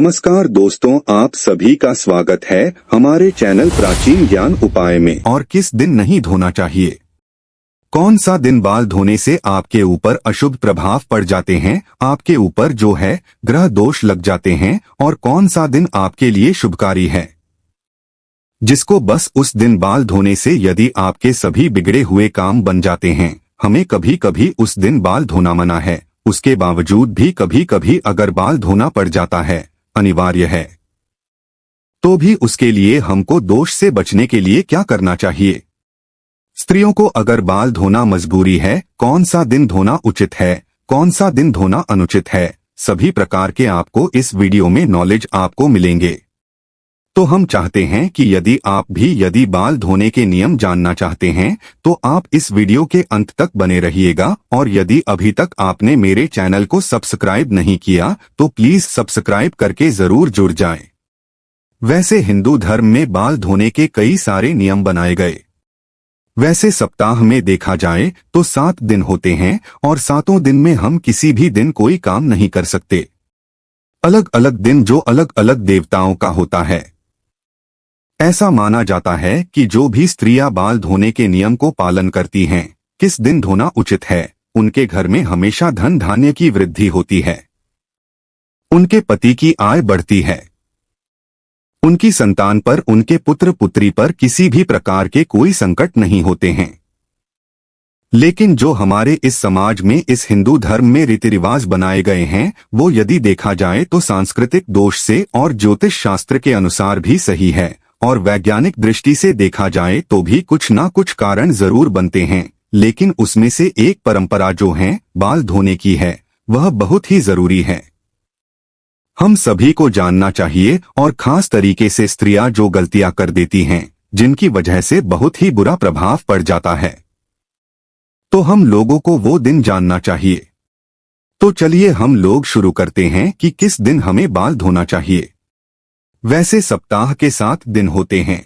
नमस्कार दोस्तों, आप सभी का स्वागत है हमारे चैनल प्राचीन ज्ञान उपाय में। और किस दिन नहीं धोना चाहिए? कौन सा दिन बाल धोने से आपके ऊपर अशुभ प्रभाव पड़ जाते हैं, आपके ऊपर जो है ग्रह दोष लग जाते हैं, और कौन सा दिन आपके लिए शुभकारी है, जिसको बस उस दिन बाल धोने से यदि आपके सभी बिगड़े हुए काम बन जाते हैं। हमें कभी कभी उस दिन बाल धोना मना है, उसके बावजूद भी कभी कभी अगर बाल धोना पड़ जाता है, अनिवार्य है, तो भी उसके लिए हमको दोष से बचने के लिए क्या करना चाहिए? स्त्रियों को अगर बाल धोना मजबूरी है, कौन सा दिन धोना उचित है, कौन सा दिन धोना अनुचित है, सभी प्रकार के आपको इस वीडियो में नॉलेज आपको मिलेंगे। तो हम चाहते हैं कि यदि बाल धोने के नियम जानना चाहते हैं तो आप इस वीडियो के अंत तक बने रहिएगा। और यदि अभी तक आपने मेरे चैनल को सब्सक्राइब नहीं किया तो प्लीज सब्सक्राइब करके जरूर जुड़ जाएं। वैसे हिंदू धर्म में बाल धोने के कई सारे नियम बनाए गए। वैसे सप्ताह में देखा जाए तो 7 दिन होते हैं और 7 दिन में हम किसी भी दिन कोई काम नहीं कर सकते। अलग अलग दिन जो अलग अलग देवताओं का होता है। ऐसा माना जाता है कि जो भी स्त्रियां बाल धोने के नियम को पालन करती हैं, किस दिन धोना उचित है, उनके घर में हमेशा धन धान्य की वृद्धि होती है, उनके पति की आय बढ़ती है, उनकी संतान पर, उनके पुत्र पुत्री पर किसी भी प्रकार के कोई संकट नहीं होते हैं। लेकिन जो हमारे इस समाज में, इस हिंदू धर्म में रीति रिवाज बनाए गए हैं, वो यदि देखा जाए तो सांस्कृतिक दोष से और ज्योतिष शास्त्र के अनुसार भी सही है, और वैज्ञानिक दृष्टि से देखा जाए तो भी कुछ ना कुछ कारण जरूर बनते हैं। लेकिन उसमें से एक परंपरा जो है बाल धोने की है, वह बहुत ही जरूरी है। हम सभी को जानना चाहिए, और खास तरीके से स्त्रियां जो गलतियां कर देती हैं, जिनकी वजह से बहुत ही बुरा प्रभाव पड़ जाता है, तो हम लोगों को वो दिन जानना चाहिए। तो चलिए हम लोग शुरू करते हैं कि किस दिन हमें बाल धोना चाहिए। वैसे सप्ताह के 7 दिन होते हैं।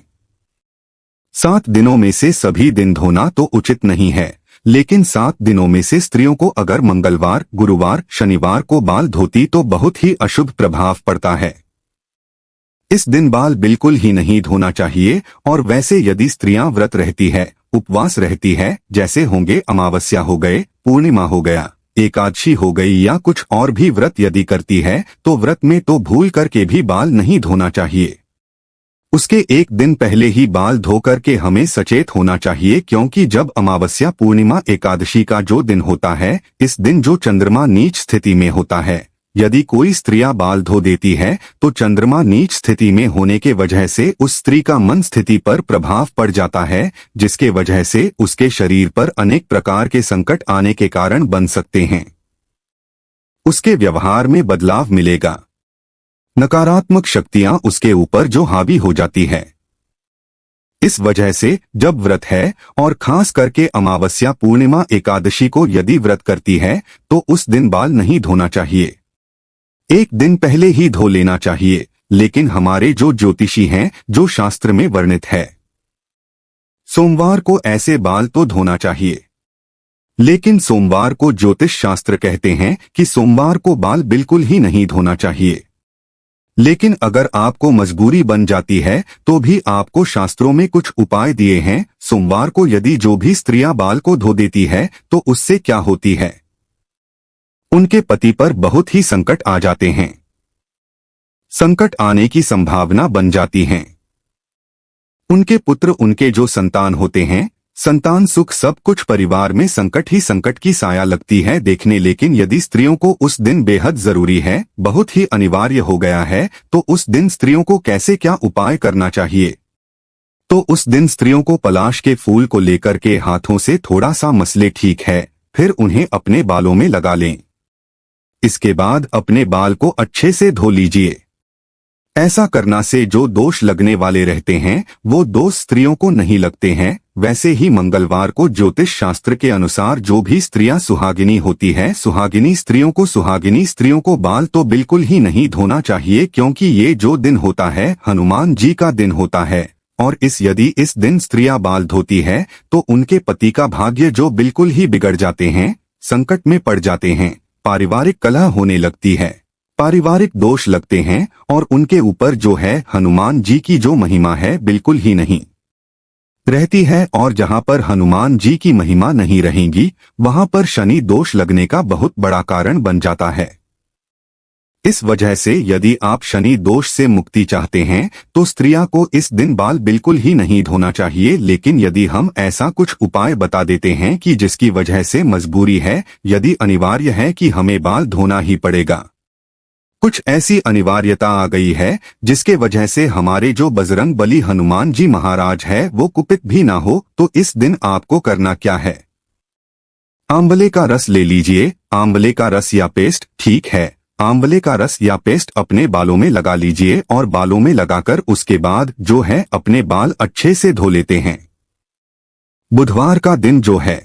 7 दिनों में से सभी दिन धोना तो उचित नहीं है, लेकिन 7 दिनों में से स्त्रियों को अगर मंगलवार, गुरुवार, शनिवार को बाल धोती तो बहुत ही अशुभ प्रभाव पड़ता है। इस दिन बाल बिल्कुल ही नहीं धोना चाहिए। और वैसे यदि स्त्रियां व्रत रहती है, उपवास रहती है, जैसे होंगे अमावस्या हो गए, पूर्णिमा हो गया, एकादशी हो गई, या कुछ और भी व्रत यदि करती है, तो व्रत में तो भूल करके भी बाल नहीं धोना चाहिए। उसके एक दिन पहले ही बाल धो करके हमें सचेत होना चाहिए, क्योंकि जब अमावस्या, पूर्णिमा, एकादशी का जो दिन होता है, इस दिन जो चंद्रमा नीच स्थिति में होता है, यदि कोई स्त्रियां बाल धो देती है तो चंद्रमा नीच स्थिति में होने के वजह से उस स्त्री का मन स्थिति पर प्रभाव पड़ जाता है, जिसके वजह से उसके शरीर पर अनेक प्रकार के संकट आने के कारण बन सकते हैं। उसके व्यवहार में बदलाव मिलेगा, नकारात्मक शक्तियां उसके ऊपर जो हावी हो जाती है। इस वजह से जब व्रत है, और खास करके अमावस्या, पूर्णिमा, एकादशी को यदि व्रत करती है, तो उस दिन बाल नहीं धोना चाहिए। एक दिन पहले ही धो लेना चाहिए। लेकिन हमारे जो ज्योतिषी हैं, जो शास्त्र में वर्णित है, सोमवार को ऐसे बाल तो धोना चाहिए। लेकिन सोमवार को ज्योतिष शास्त्र कहते हैं कि सोमवार को बाल बिल्कुल ही नहीं धोना चाहिए। लेकिन अगर आपको मजबूरी बन जाती है तो भी आपको शास्त्रों में कुछ उपाय दिए हैं। सोमवार को यदि जो भी स्त्रियां बाल को धो देती है तो उससे क्या होती है, उनके पति पर बहुत ही संकट आ जाते हैं, संकट आने की संभावना बन जाती है। उनके पुत्र, उनके जो संतान होते हैं, संतान सुख, सब कुछ, परिवार में संकट ही संकट की साया लगती है देखने। लेकिन यदि स्त्रियों को उस दिन बेहद जरूरी है, बहुत ही अनिवार्य हो गया है, तो उस दिन स्त्रियों को कैसे क्या उपाय करना चाहिए? तो उस दिन स्त्रियों को पलाश के फूल को लेकर के हाथों से थोड़ा सा मसले, ठीक है, फिर उन्हें अपने बालों में लगा लें। इसके बाद अपने बाल को अच्छे से धो लीजिए। ऐसा करना से जो दोष लगने वाले रहते हैं, वो दोष स्त्रियों को नहीं लगते हैं। वैसे ही मंगलवार को ज्योतिष शास्त्र के अनुसार जो भी स्त्रियां सुहागिनी होती है, सुहागिनी स्त्रियों को बाल तो बिल्कुल ही नहीं धोना चाहिए, क्योंकि ये जो दिन होता है हनुमान जी का दिन होता है। और यदि इस दिन स्त्रियां बाल धोती है तो उनके पति का भाग्य जो बिल्कुल ही बिगड़ जाते हैं, संकट में पड़ जाते हैं, पारिवारिक कलह होने लगती है, पारिवारिक दोष लगते हैं और उनके ऊपर जो है हनुमान जी की जो महिमा है बिल्कुल ही नहीं रहती है, और जहां पर हनुमान जी की महिमा नहीं रहेगी वहां पर शनि दोष लगने का बहुत बड़ा कारण बन जाता है। इस वजह से यदि आप शनि दोष से मुक्ति चाहते हैं तो स्त्रियां को इस दिन बाल बिल्कुल ही नहीं धोना चाहिए। लेकिन यदि हम ऐसा कुछ उपाय बता देते हैं कि जिसकी वजह से मजबूरी है, यदि अनिवार्य है कि हमें बाल धोना ही पड़ेगा, कुछ ऐसी अनिवार्यता आ गई है जिसके वजह से हमारे जो बजरंग बली हनुमान जी महाराज है वो कुपित भी ना हो, तो इस दिन आपको करना क्या है? आंवले का रस ले लीजिए। आंवले का रस या पेस्ट, ठीक है, आंवले का रस या पेस्ट अपने बालों में लगा लीजिए और बालों में लगाकर उसके बाद जो है अपने बाल अच्छे से धो लेते हैं। बुधवार का दिन जो है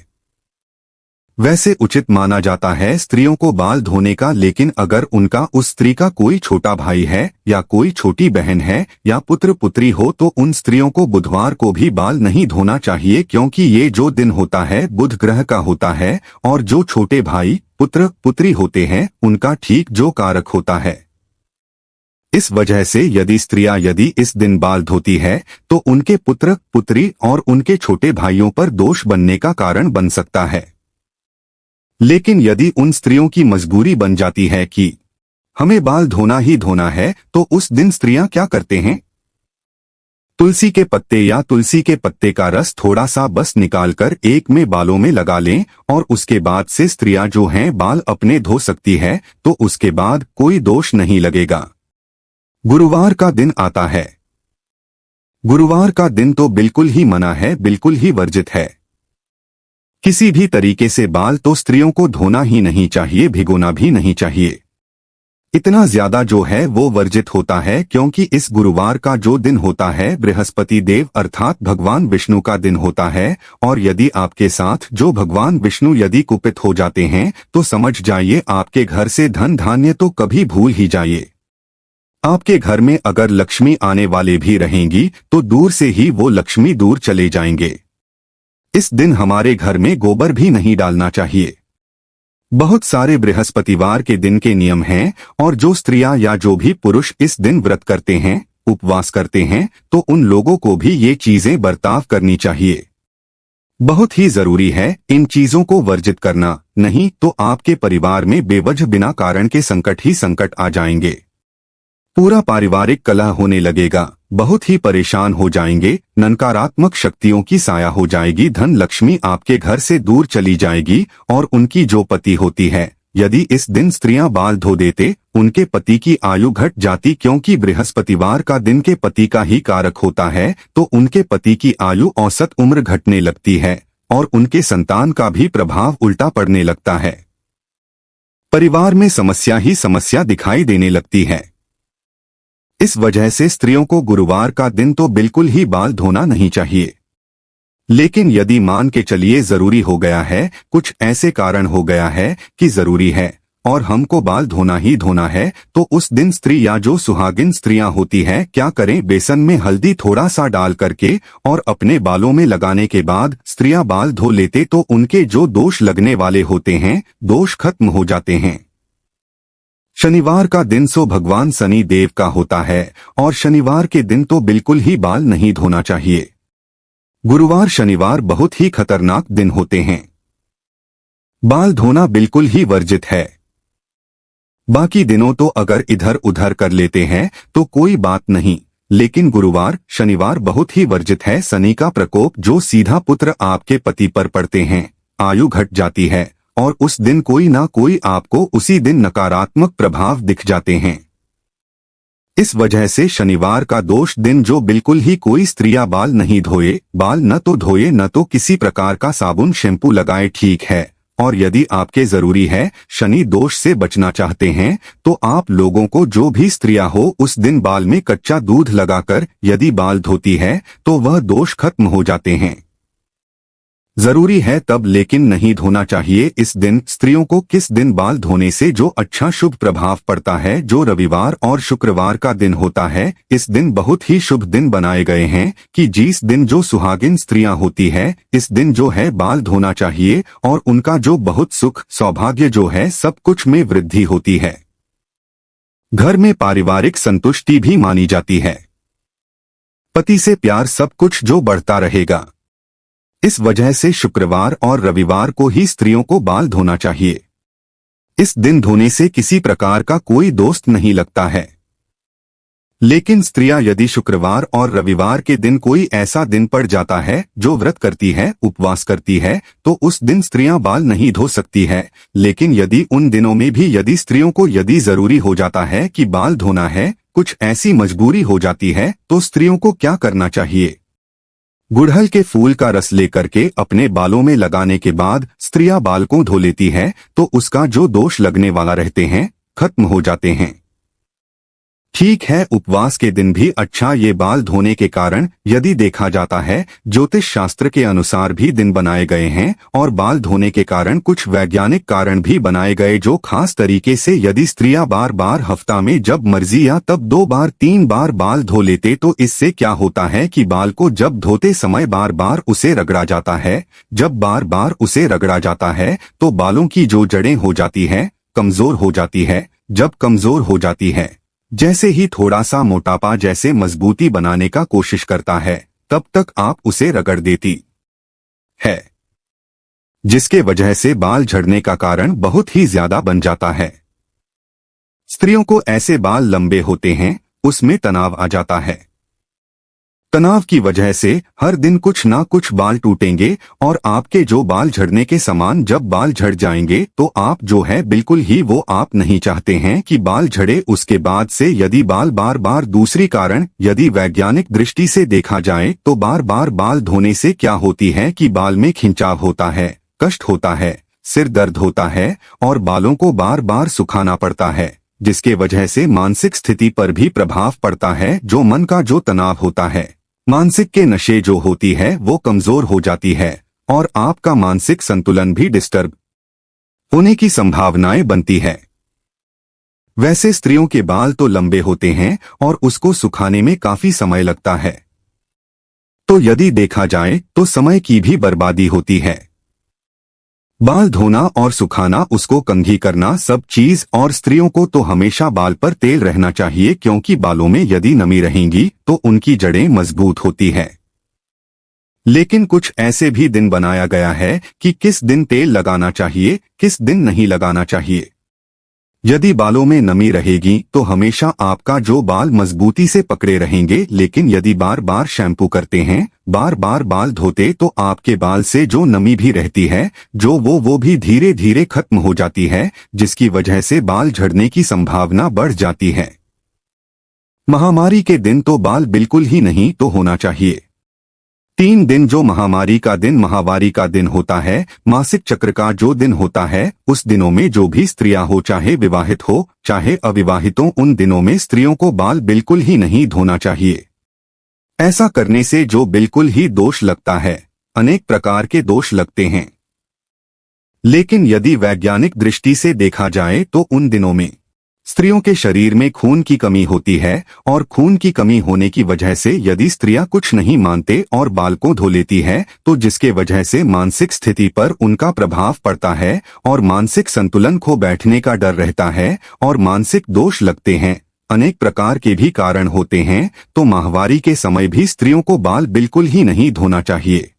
वैसे उचित माना जाता है स्त्रियों को बाल धोने का, लेकिन अगर उनका उस स्त्री का कोई छोटा भाई है या कोई छोटी बहन है या पुत्र पुत्री हो तो उन स्त्रियों को बुधवार को भी बाल नहीं धोना चाहिए, क्योंकि ये जो दिन होता है बुध ग्रह का होता है और जो छोटे भाई पुत्र पुत्री होते हैं उनका ठीक जो कारक होता है। इस वजह से यदि स्त्रियां यदि इस दिन बाल धोती है तो उनके पुत्र पुत्री और उनके छोटे भाइयों पर दोष बनने का कारण बन सकता है। लेकिन यदि उन स्त्रियों की मजबूरी बन जाती है कि हमें बाल धोना ही धोना है तो उस दिन स्त्रियां क्या करते हैं? तुलसी के पत्ते या तुलसी के पत्ते का रस थोड़ा सा बस निकालकर एक में बालों में लगा लें और उसके बाद से स्त्रियां जो हैं बाल अपने धो सकती है, तो उसके बाद कोई दोष नहीं लगेगा। गुरुवार का दिन आता है। गुरुवार का दिन तो बिल्कुल ही मना है, बिल्कुल ही वर्जित है। किसी भी तरीके से बाल तो स्त्रियों को धोना ही नहीं चाहिए, भिगोना भी नहीं चाहिए। इतना ज्यादा जो है वो वर्जित होता है, क्योंकि इस गुरुवार का जो दिन होता है बृहस्पति देव अर्थात भगवान विष्णु का दिन होता है, और यदि आपके साथ जो भगवान विष्णु यदि कुपित हो जाते हैं तो समझ जाइए आपके घर से धन धान्य तो कभी भूल ही जाइए। आपके घर में अगर लक्ष्मी आने वाले भी रहेंगी तो दूर से ही वो लक्ष्मी दूर चले जाएंगे। इस दिन हमारे घर में गोबर भी नहीं डालना चाहिए। बहुत सारे बृहस्पतिवार के दिन के नियम हैं, और जो स्त्रियां या जो भी पुरुष इस दिन व्रत करते हैं, उपवास करते हैं, तो उन लोगों को भी ये चीजें बर्ताव करनी चाहिए। बहुत ही जरूरी है इन चीजों को वर्जित करना, नहीं तो आपके परिवार में बेवजह बिना कारण के संकट ही संकट आ जाएंगे। पूरा पारिवारिक कलह होने लगेगा, बहुत ही परेशान हो जाएंगे, नकारात्मक शक्तियों की साया हो जाएगी, धन लक्ष्मी आपके घर से दूर चली जाएगी, और उनकी जो पति होती है यदि इस दिन स्त्रियां बाल धो देते उनके पति की आयु घट जाती, क्योंकि बृहस्पतिवार का दिन के पति का ही कारक होता है, तो उनके पति की आयु औसत उम्र घटने लगती है और उनके संतान का भी प्रभाव उल्टा पड़ने लगता है। परिवार में समस्या ही समस्या दिखाई देने लगती है। इस वजह से स्त्रियों को गुरुवार का दिन तो बिल्कुल ही बाल धोना नहीं चाहिए। लेकिन यदि मान के चलिए जरूरी हो गया है, कुछ ऐसे कारण हो गया है कि जरूरी है और हमको बाल धोना ही धोना है, तो उस दिन स्त्री या जो सुहागिन स्त्रियां होती हैं क्या करें, बेसन में हल्दी थोड़ा सा डाल करके और अपने बालों में लगाने के बाद स्त्रियां बाल धो लेते तो उनके जो दोष लगने वाले होते हैं दोष खत्म हो जाते हैं। शनिवार का दिन सो भगवान शनि देव का होता है और शनिवार के दिन तो बिल्कुल ही बाल नहीं धोना चाहिए। गुरुवार शनिवार बहुत ही खतरनाक दिन होते हैं। बाल धोना बिल्कुल ही वर्जित है। बाकी दिनों तो अगर इधर उधर कर लेते हैं तो कोई बात नहीं, लेकिन गुरुवार शनिवार बहुत ही वर्जित है। शनि का प्रकोप जो सीधा पुत्र आपके पति पर पड़ते हैं, आयु घट जाती है और उस दिन कोई ना कोई आपको उसी दिन नकारात्मक प्रभाव दिख जाते हैं। इस वजह से शनिवार का दोष दिन जो बिल्कुल ही कोई स्त्रियां बाल नहीं धोए, बाल न तो धोए न तो किसी प्रकार का साबुन शैम्पू लगाए, ठीक है। और यदि आपके जरूरी है शनि दोष से बचना चाहते हैं तो आप लोगों को जो भी स्त्रियां हो उस दिन बाल में कच्चा दूध लगाकर यदि बाल धोती है तो वह दोष खत्म हो जाते हैं। जरूरी है तब, लेकिन नहीं धोना चाहिए इस दिन। स्त्रियों को किस दिन बाल धोने से जो अच्छा शुभ प्रभाव पड़ता है, जो रविवार और शुक्रवार का दिन होता है, इस दिन बहुत ही शुभ दिन बनाए गए हैं कि जिस दिन जो सुहागिन स्त्रियां होती है इस दिन जो है बाल धोना चाहिए और उनका जो बहुत सुख सौभाग्य जो है सब कुछ में वृद्धि होती है। घर में पारिवारिक संतुष्टि भी मानी जाती है। पति से प्यार सब कुछ जो बढ़ता रहेगा। इस वजह से शुक्रवार और रविवार को ही स्त्रियों को बाल धोना चाहिए। इस दिन धोने से किसी प्रकार का कोई दोस्त नहीं लगता है। लेकिन स्त्रियां यदि शुक्रवार और रविवार के दिन कोई ऐसा दिन पड़ जाता है जो व्रत करती है, उपवास करती है, तो उस दिन स्त्रियां बाल नहीं धो सकती है। लेकिन यदि उन दिनों में भी यदि स्त्रियों को यदि जरूरी हो जाता है कि बाल धोना है, कुछ ऐसी मजबूरी हो जाती है, तो स्त्रियों को क्या करना चाहिए? गुड़हल के फूल का रस लेकर के अपने बालों में लगाने के बाद स्त्रियां बाल को धो लेती है तो उसका जो दोष लगने वाला रहते हैं खत्म हो जाते हैं। ठीक है, उपवास के दिन भी अच्छा ये बाल धोने के कारण यदि देखा जाता है, ज्योतिष शास्त्र के अनुसार भी दिन बनाए गए हैं और बाल धोने के कारण कुछ वैज्ञानिक कारण भी बनाए गए, जो खास तरीके से यदि स्त्रियां बार बार हफ्ता में जब मर्जी या तब 2 बार 3 बार बाल धो लेते तो इससे क्या होता है कि बाल को जब धोते समय बार बार उसे रगड़ा जाता है। जब बार बार उसे रगड़ा जाता है तो बालों की जो जड़ें हो जाती है कमजोर हो जाती है। जब कमजोर हो जाती है, जैसे ही थोड़ा सा मोटापा जैसे मजबूती बनाने का कोशिश करता है, तब तक आप उसे रगड़ देती है, जिसके वजह से बाल झड़ने का कारण बहुत ही ज्यादा बन जाता है। स्त्रियों को ऐसे बाल लंबे होते हैं, उसमें तनाव आ जाता है। तनाव की वजह से हर दिन कुछ ना कुछ बाल टूटेंगे और आपके जो बाल झड़ने के समान जब बाल झड़ जाएंगे तो आप जो है बिल्कुल ही वो आप नहीं चाहते हैं कि बाल झड़े। उसके बाद से यदि बाल बार बार दूसरी कारण यदि वैज्ञानिक दृष्टि से देखा जाए तो बार बार बाल धोने से क्या होती है कि बाल में खिंचाव होता है, कष्ट होता है, सिर दर्द होता है और बालों को बार बार सुखाना पड़ता है, जिसके वजह से मानसिक स्थिति पर भी प्रभाव पड़ता है। जो मन का जो तनाव होता है, मानसिक के नशे जो होती है वो कमजोर हो जाती है और आपका मानसिक संतुलन भी डिस्टर्ब होने की संभावनाएं बनती है। वैसे स्त्रियों के बाल तो लंबे होते हैं और उसको सुखाने में काफी समय लगता है, तो यदि देखा जाए तो समय की भी बर्बादी होती है। बाल धोना और सुखाना, उसको कंघी करना सब चीज, और स्त्रियों को तो हमेशा बाल पर तेल रहना चाहिए, क्योंकि बालों में यदि नमी रहेंगी तो उनकी जड़ें मजबूत होती है। लेकिन कुछ ऐसे भी दिन बनाया गया है कि किस दिन तेल लगाना चाहिए, किस दिन नहीं लगाना चाहिए। यदि बालों में नमी रहेगी तो हमेशा आपका जो बाल मजबूती से पकड़े रहेंगे, लेकिन यदि बार बार शैम्पू करते हैं, बार बार बाल धोते, तो आपके बाल से जो नमी भी रहती है जो वो भी धीरे धीरे खत्म हो जाती है, जिसकी वजह से बाल झड़ने की संभावना बढ़ जाती है। महामारी के दिन तो बाल बिल्कुल ही नहीं तो होना चाहिए। 3 दिन जो महामारी का दिन, माहवारी का दिन होता है, मासिक चक्र का जो दिन होता है, उस दिनों में जो भी स्त्रियां हो, चाहे विवाहित हो चाहे अविवाहित हो, उन दिनों में स्त्रियों को बाल बिल्कुल ही नहीं धोना चाहिए। ऐसा करने से जो बिल्कुल ही दोष लगता है, अनेक प्रकार के दोष लगते हैं। लेकिन यदि वैज्ञानिक दृष्टि से देखा जाए तो उन दिनों में स्त्रियों के शरीर में खून की कमी होती है और खून की कमी होने की वजह से यदि स्त्रियां कुछ नहीं मानते और बाल को धो लेती है तो जिसके वजह से मानसिक स्थिति पर उनका प्रभाव पड़ता है और मानसिक संतुलन खो बैठने का डर रहता है और मानसिक दोष लगते हैं। अनेक प्रकार के भी कारण होते हैं। तो माहवारी के समय भी स्त्रियों को बाल बिल्कुल ही नहीं धोना चाहिए।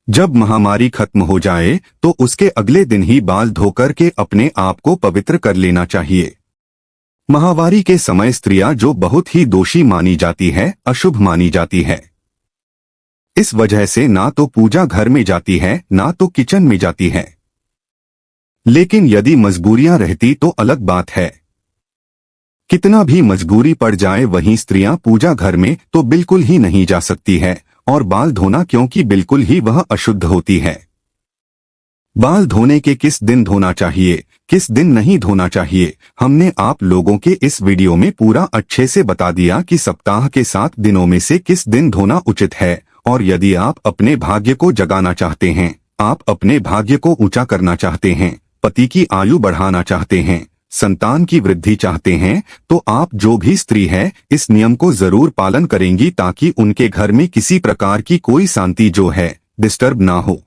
जब महामारी खत्म हो जाए तो उसके अगले दिन ही बाल धोकर के अपने आप को पवित्र कर लेना चाहिए। माहवारी के समय स्त्रियां जो बहुत ही दोषी मानी जाती है, अशुभ मानी जाती है। इस वजह से ना तो पूजा घर में जाती है, ना तो किचन में जाती है। लेकिन यदि मजबूरियां रहती तो अलग बात है। कितना भी मजबूरी पड़ जाए, वहीं स्त्रियां पूजा घर में तो बिल्कुल ही नहीं जा सकती है और बाल धोना, क्योंकि बिल्कुल ही वह अशुद्ध होती है। बाल धोने के किस दिन धोना चाहिए, किस दिन नहीं धोना चाहिए, हमने आप लोगों के इस वीडियो में पूरा अच्छे से बता दिया कि सप्ताह के 7 दिनों में से किस दिन धोना उचित है। और यदि आप अपने भाग्य को जगाना चाहते हैं, आप अपने भाग्य को ऊंचा करना चाहते हैं, पति की आयु बढ़ाना चाहते हैं, संतान की वृद्धि चाहते हैं, तो आप जो भी स्त्री है इस नियम को जरूर पालन करेंगी, ताकि उनके घर में किसी प्रकार की कोई शांति जो है डिस्टर्ब ना हो।